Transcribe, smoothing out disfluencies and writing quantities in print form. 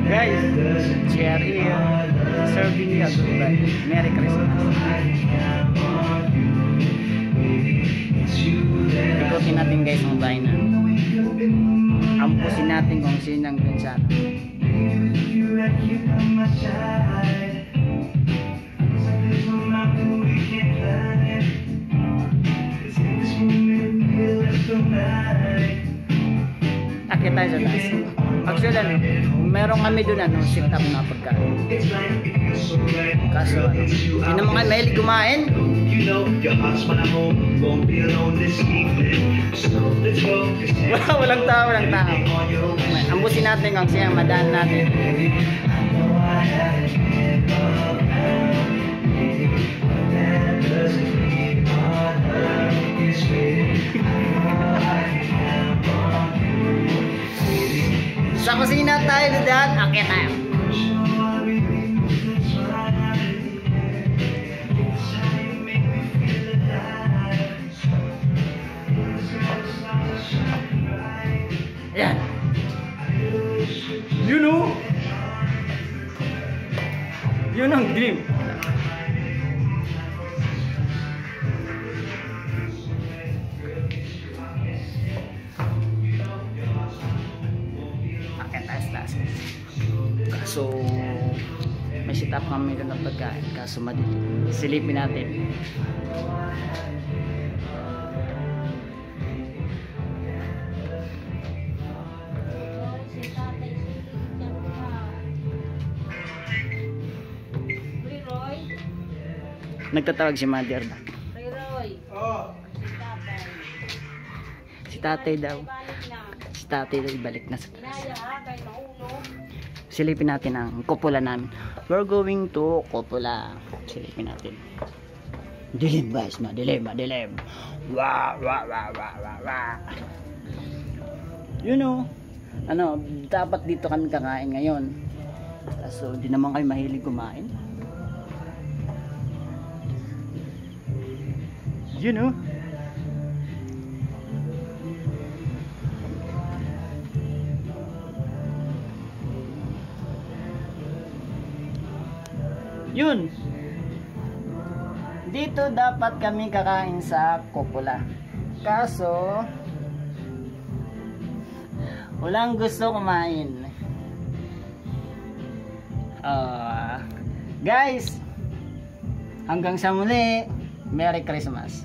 Guys, Cherry serving you a good night. Merry Christmas. Ikutin natin guys ang bahay na. Ampusin natin kung sino ang pinsala. Akit tayo sa taas. Actually ano, meron kami doon ano, sit up na pagkain. Kaso ano, hindi naman kayo mahilig kumain. Walang tao. Ambusin natin kung siyang madaan natin. Sa kusina tayo dyan, akit tayo. Ayan. Yun ang dream. Kaso may sit up kami doon ng pagkain. Kaso madilim. Silipin natin. Nagtatawag si Mother na. Si tatay daw. Si tatay daw ibalik na sa class. Silipin natin ang kupula namin. We're going to kupula. Silipin natin. Dilim guys, madilim. Wow. You know, ano, dapat dito kami kakain ngayon. So, di naman kayo mahilig kumain. You know. Yun. Dito dapat kami kakain sa kupula. Kaso walang gusto kumain. Guys, hanggang sa muli. Merry Christmas.